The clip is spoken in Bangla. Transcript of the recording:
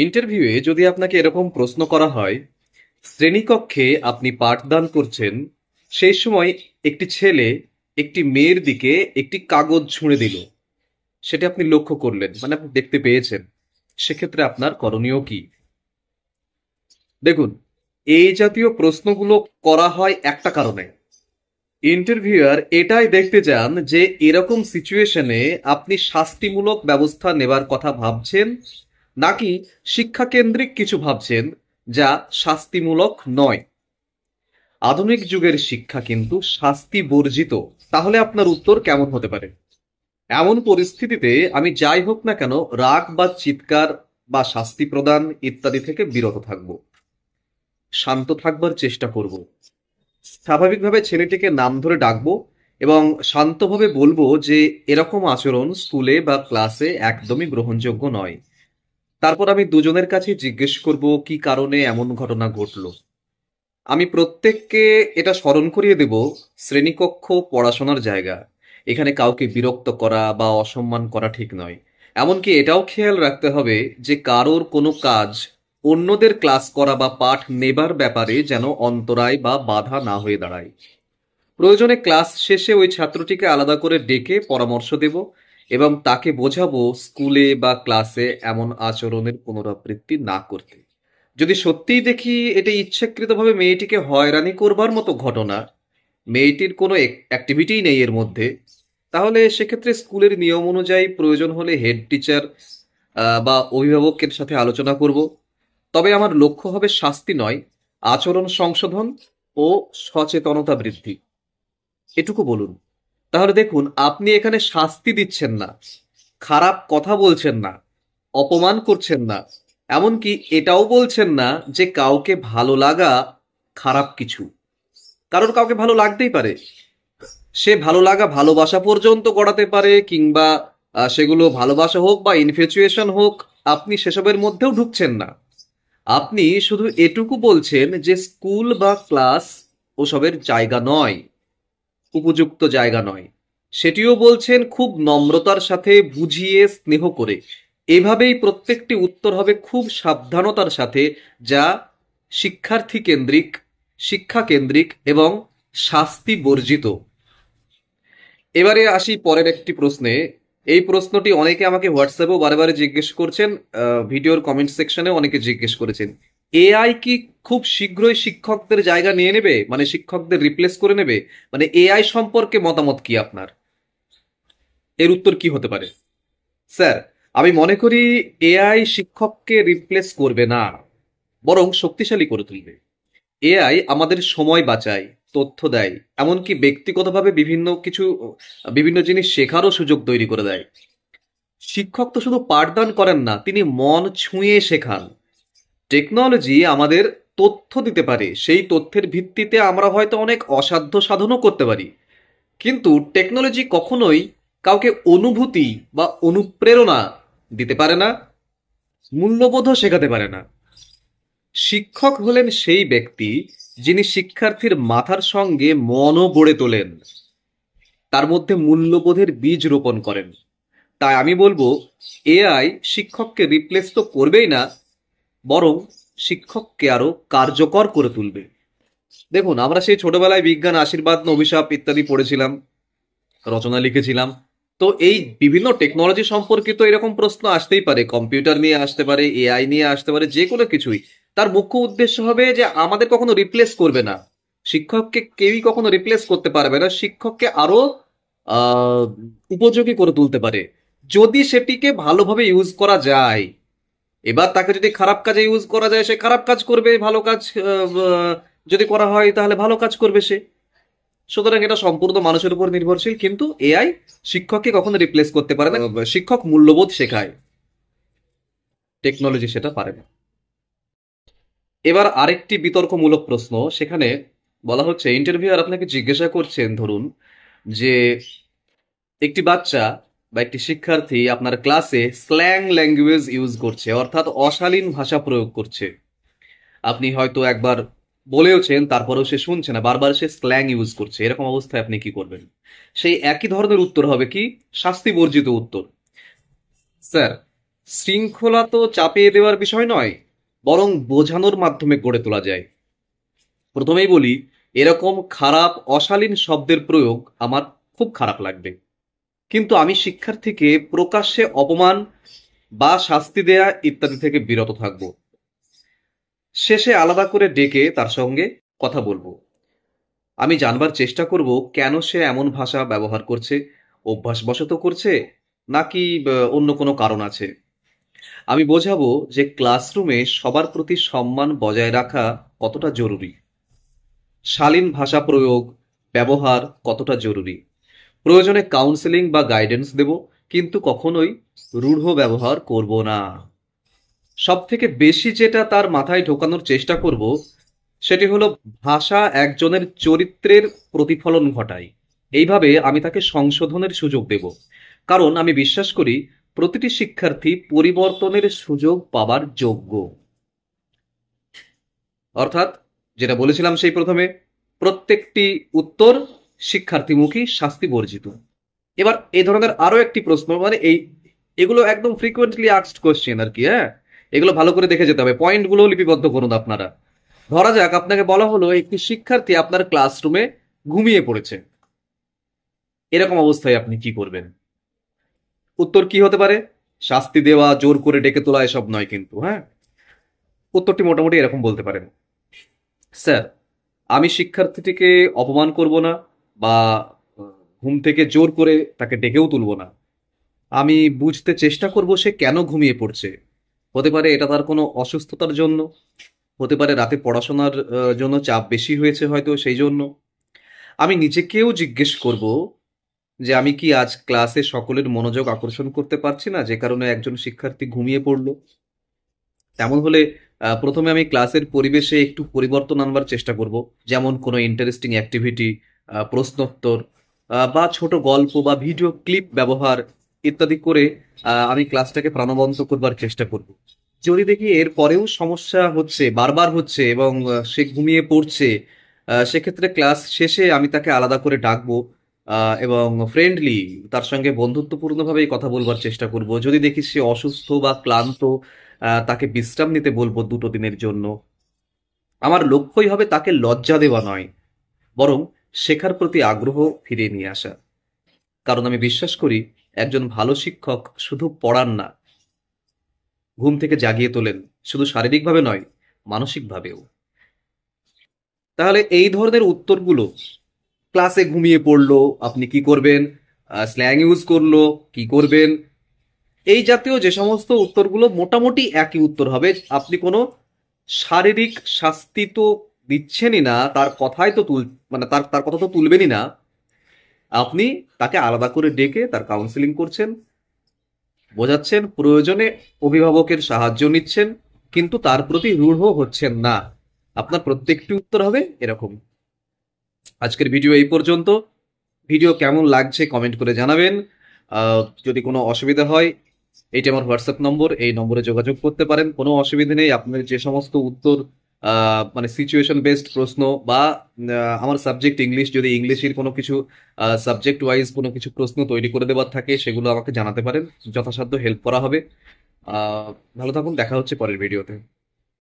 ইন্টারভিউয়ে যদি আপনাকে এরকম প্রশ্ন করা হয়, শ্রেণীকক্ষে আপনি পাঠদান করছেন, সেই সময় একটি ছেলে একটি মেয়ের দিকে একটি কাগজ ছুঁড়ে দিল, সেটা আপনি লক্ষ্য করলেন, মানে আপনি দেখতে পেয়েছেন, সেক্ষেত্রে আপনার করণীয় কি? দেখুন, এই জাতীয় প্রশ্নগুলো করা হয় একটা কারণে। ইন্টারভিউয়ার এটাই দেখতে চান যে এরকম সিচুয়েশনে আপনি শাস্তিমূলক ব্যবস্থা নেবার কথা ভাবছেন নাকি শিক্ষা কেন্দ্রিক কিছু ভাবছেন যা শাস্তিমূলক নয়। আধুনিক যুগের শিক্ষা কিন্তু শাস্তি বর্জিত। তাহলে আপনার উত্তর কেমন হতে পারে? এমন পরিস্থিতিতে আমি যাই হোক না কেন রাগ বা চিৎকার বা শাস্তি প্রদান ইত্যাদি থেকে বিরত থাকব, শান্ত থাকবার চেষ্টা করব, স্বাভাবিকভাবে ছেলেটিকে নাম ধরে ডাকবো এবং শান্তভাবে বলবো যে এরকম আচরণ স্কুলে বা ক্লাসে একদমই গ্রহণযোগ্য নয়। তারপর আমি দুজনের কাছে জিজ্ঞেস করব কি কারণে এমন ঘটনা ঘটলো। আমি প্রত্যেককে এটা স্মরণ করিয়ে দেব, শ্রেণীকক্ষ পড়াশোনার জায়গা, এখানে কাউকে বিরক্ত করা বা অসম্মান করা ঠিক নয়। এমনকি এটাও খেয়াল রাখতে হবে যে কারোর কোনো কাজ অন্যদের ক্লাস করা বা পাঠ নেবার ব্যাপারে যেন অন্তরায় বা বাধা না হয়ে দাঁড়ায়। প্রয়োজনে ক্লাস শেষে ওই ছাত্রটিকে আলাদা করে ডেকে পরামর্শ দেব এবং তাকে বোঝাবো স্কুলে বা ক্লাসে এমন আচরণের পুনরাবৃত্তি না করতে। যদি সত্যিই দেখি এটা ইচ্ছাকৃতভাবে মেয়েটিকে হয়রানি করবার মতো ঘটনা, মেয়েটির কোনো অ্যাক্টিভিটিই নেই এর মধ্যে, তাহলে সেক্ষেত্রে স্কুলের নিয়ম অনুযায়ী প্রয়োজন হলে হেড টিচার বা অভিভাবকের সাথে আলোচনা করব। তবে আমার লক্ষ্য হবে শাস্তি নয়, আচরণ সংশোধন ও সচেতনতা বৃদ্ধি। এটুকু বলুন। তাহলে দেখুন, আপনি এখানে শাস্তি দিচ্ছেন না, খারাপ কথা বলছেন না, অপমান করছেন না, এমনকি এটাও বলছেন না যে কাউকে ভালো লাগা খারাপ কিছু। কারণ কাউকে ভালো লাগতেই পারে, সে ভালো লাগা ভালোবাসা পর্যন্ত গড়াতে পারে, কিংবা সেগুলো ভালোবাসা হোক বা ইনফ্যাচুয়েশন হোক, আপনি সেসবের মধ্যেও ঢুকছেন না। আপনি শুধু এটুকু বলছেন যে স্কুল বা ক্লাস ওসবের জায়গা নয়, উপযুক্ত জায়গা নয়। সেটিও বলছেন খুব নম্রতার সাথে, বুঝিয়ে স্নেহ করে। এভাবেই প্রত্যেকটি উত্তর হবে খুব সাবধানতার সাথে, যা শিক্ষার্থী কেন্দ্রিক, শিক্ষা কেন্দ্রিক এবং শাস্তি বর্জিত। এবারে আসি পরের একটি প্রশ্নে। এই প্রশ্নটি অনেকে আমাকে হোয়াটসঅ্যাপেও বারে বারে জিজ্ঞেস করছেন, ভিডিওর কমেন্ট সেকশনে অনেকে জিজ্ঞেস করেছেন, এআই কি খুব শীঘ্রই শিক্ষকদের জায়গা নিয়ে নেবে, মানে শিক্ষকদের রিপ্লেস করে নেবে? মানে এআই সম্পর্কে মতামত কি আপনার? এর উত্তর কি হতে পারে? স্যার, আমি মনে করি এআই শিক্ষককে রিপ্লেস করবে না, বরং শক্তিশালী করে তুলবে। এআই আমাদের সময় বাঁচায়, তথ্য দেয়, এমনকি ব্যক্তিগতভাবে বিভিন্ন জিনিস শেখারও সুযোগ তৈরি করে দেয়। শিক্ষক তো শুধু পাঠদান করেন না, তিনি মন ছুঁয়ে শেখান। টেকনোলজি আমাদের তথ্য দিতে পারে, সেই তথ্যের ভিত্তিতে আমরা হয়তো অনেক অসাধ্য সাধনও করতে পারি, কিন্তু টেকনোলজি কখনোই কাউকে অনুভূতি বা অনুপ্রেরণা দিতে পারে না, মূল্যবোধও শেখাতে পারে না। শিক্ষক হলেন সেই ব্যক্তি যিনি শিক্ষার্থীর মাথার সঙ্গে মনও গড়ে তোলেন, তার মধ্যে মূল্যবোধের বীজ রোপণ করেন। তাই আমি বলবো, এআই শিক্ষককে রিপ্লেস তো করবেই না, বরং শিক্ষককে আরো কার্যকর করে তুলবে। দেখুন, আমরা সেই ছোটবেলায় বিজ্ঞান আশীর্বাদ না অভিশাপ ইত্যাদি পড়েছিলাম, রচনা লিখেছিলাম। তো এই বিভিন্ন টেকনোলজি সম্পর্কিত এরকম প্রশ্ন আসতেই পারে, কম্পিউটার নিয়ে আসতে পারে, এআই নিয়ে আসতে পারে, যে কোনো কিছুই। তার মুখ্য উদ্দেশ্য হবে যে আমাদের কখনো রিপ্লেস করবে না, শিক্ষককে কেউই কখনো রিপ্লেস করতে পারবে না, শিক্ষককে আরো আহ উপযোগী করে তুলতে পারে, যদি সেটিকে ভালোভাবে ইউজ করা যায়। এবার তাকে যদি খারাপ কাজে ইউজ করা যায়, সে খারাপ কাজ করবে, ভালো কাজ যদি করা হয় তাহলে ভালো কাজ করবে সে। সুতরাং এটা সম্পূর্ণ মানুষের উপর নির্ভরশীল, কিন্তু এআই শিক্ষককে কখনো রিপ্লেস করতে পারে না। শিক্ষক মূল্যবোধ শেখায়, টেকনোলজি সেটা পারে না। এবার আরেকটি বিতর্কমূলক প্রশ্ন, সেখানে বলা হচ্ছে, ইন্টারভিউয়ার আপনাকে জিজ্ঞাসা করছেন, ধরুন যে একটি বাচ্চা বা একটি শিক্ষার্থী আপনার ক্লাসে স্ল্যাং ল্যাঙ্গুয়েজ ইউজ করছে, অর্থাৎ অশালীন ভাষা প্রয়োগ করছে। আপনি হয়তো একবার বলেওছেন, তারপরেও সে শুনছে না, বারবার সে স্ল্যাং ইউজ করছে। এরকম অবস্থায় আপনি কি করবেন? সেই একই ধরনের উত্তর হবে কি? শাস্তি বর্জিত উত্তর। স্যার, শৃঙ্খলা তো চাপিয়ে দেওয়ার বিষয় নয়, বরং বোঝানোর মাধ্যমে গড়ে তোলা যায়। প্রথমেই বলি, এরকম খারাপ অশালীন শব্দের প্রয়োগ আমার খুব খারাপ লাগবে, কিন্তু আমি শিক্ষার্থীকে প্রকাশ্যে অপমান বা শাস্তি দেয়া ইত্যাদি থেকে বিরত থাকব। শেষে আলাদা করে ডেকে তার সঙ্গে কথা বলবো। আমি জানবার চেষ্টা করব কেন সে এমন ভাষা ব্যবহার করছে, অভ্যাসবশত করছে নাকি অন্য কোনো কারণ আছে। আমি বোঝাবো যে ক্লাসরুমে সবার প্রতি সম্মান বজায় রাখা কতটা জরুরি, শালীন ভাষা প্রয়োগ ব্যবহার কতটা জরুরি। প্রয়োজনে কাউন্সেলিং বা গাইডেন্স দেব, কিন্তু কখনোই রূঢ় ব্যবহার করব না। সব থেকে বেশি যেটা তার মাথায় ঢোকানোর চেষ্টা করব সেটি হলো, ভাষা একজনের চরিত্রের প্রতিফলন ঘটায়। এইভাবে আমি তাকে সংশোধনের সুযোগ দেব, কারণ আমি বিশ্বাস করি প্রতিটি শিক্ষার্থী পরিবর্তনের সুযোগ পাবার যোগ্য। অর্থাৎ যেটা বলেছিলাম সেই প্রথমে, প্রত্যেকটি উত্তর শিক্ষার্থীমুখী, শাস্তি বর্জিত। এবার এই ধরনের আরো একটি প্রশ্ন, মানে এগুলো একদম ফ্রিকোয়েন্টলি আস্কড কোশ্চেন আর কি, হ্যাঁ, এগুলো ভালো করে দেখে যেতে হবে, পয়েন্টগুলো লিপিবদ্ধ করুন আপনারা। ধরা যাক আপনাকে বলা হলো একটি শিক্ষার্থী আপনার ক্লাসরুমে ঘুমিয়ে পড়েছে, এরকম অবস্থায় আপনি কি করবেন? উত্তর কি হতে পারে? শাস্তি দেওয়া, জোর করে ডেকে তোলা এসব নয় কিন্তু, হ্যাঁ। উত্তরটি মোটামুটি এরকম বলতে পারেন, স্যার, আমি শিক্ষার্থীটিকে অপমান করব না, বা ঘুম থেকে জোর করে তাকে ডেকেও তুলব না। আমি বুঝতে চেষ্টা করব সে কেন ঘুমিয়ে পড়ছে। হতে পারে এটা তার কোনো অসুস্থতার জন্য, হতে পারে রাতে পড়াশোনার জন্য চাপ বেশি হয়েছে হয়তো সেই জন্য। আমি নিজেকেও জিজ্ঞেস করব যে আমি কি আজ ক্লাসে সকলের মনোযোগ আকর্ষণ করতে পারছি না, যে কারণে একজন শিক্ষার্থী ঘুমিয়ে পড়লো। তেমন হলে প্রথমে আমি ক্লাসের পরিবেশে একটু পরিবর্তন আনবার চেষ্টা করব, যেমন কোনো ইন্টারেস্টিং অ্যাক্টিভিটি, প্রশ্নোত্তর, বা ছোট গল্প বা ভিডিও ক্লিপ ব্যবহার ইত্যাদি করে আমি ক্লাসটাকে প্রাণবন্ত করবার চেষ্টা করব। যদি দেখি এর পরেও সমস্যা হচ্ছে, বারবার হচ্ছে এবং সে ঘুমিয়ে পড়ছে, সেক্ষেত্রে ক্লাস শেষে আমি তাকে আলাদা করে ডাকবো, এবং ফ্রেন্ডলি তার সঙ্গে বন্ধুত্বপূর্ণভাবেই কথা বলবার চেষ্টা করব। যদি দেখি সে অসুস্থ বা ক্লান্ত, তাকে বিশ্রাম নিতে বলবো 2 দিনের জন্য। আমার লক্ষ্যই হবে তাকে লজ্জা দেওয়া নয়, বরং শেখার প্রতি আগ্রহ ফিরিয়ে নিয়ে আসা। কারণ আমি বিশ্বাস করি একজন ভালো শিক্ষক শুধু পড়ান না, ঘুম থেকে জাগিয়ে তোলেন, শুধু শারীরিকভাবে নয়, মানসিকভাবেও। তাহলে এই ধরনের উত্তরগুলো, ক্লাসে ঘুমিয়ে পড়লো আপনি কি করবেন, স্ল্যাং ইউজ করলো কি করবেন, এই জাতীয় যে সমস্ত উত্তরগুলো মোটামুটি একই উত্তর হবে। আপনি কোনো শারীরিক শাস্তি তো দিচ্ছেনই না, তার কথাই তো মানে তার তার কথা তো তুলবেনই না। আপনি তাকে আলাদা করে ডেকে তার কাউন্সিলিং করছেন, বোঝাচ্ছেন, প্রয়োজনে অভিভাবকের সাহায্য নিচ্ছেন, কিন্তু তার প্রতি রূঢ় হচ্ছেন না। আপনার প্রত্যেকটি উত্তর হবে এরকম। আজকের ভিডিও এই পর্যন্ত। ভিডিও কেমন লাগছে কমেন্ট করে জানাবেন। যদি কোনো অসুবিধা হয়, এইটা আমার হোয়াটসঅ্যাপ নম্বর, এই নম্বরে যোগাযোগ করতে পারেন, কোনো অসুবিধা নেই। আপনার যে সমস্ত উত্তর, মানে সিচুয়েশন বেসড প্রশ্ন, বা আমার সাবজেক্ট ইংলিশ, যদি ইংলিশের কোনো কিছু সাবজেক্ট ওয়াইজ কোনো কিছু প্রশ্ন তৈরি করে দেওয়ার থাকে, সেগুলো আমাকে জানাতে পারেন, যথাসাধ্য হেল্প করা হবে। ভালো থাকুন, দেখা হচ্ছে পরের ভিডিওতে।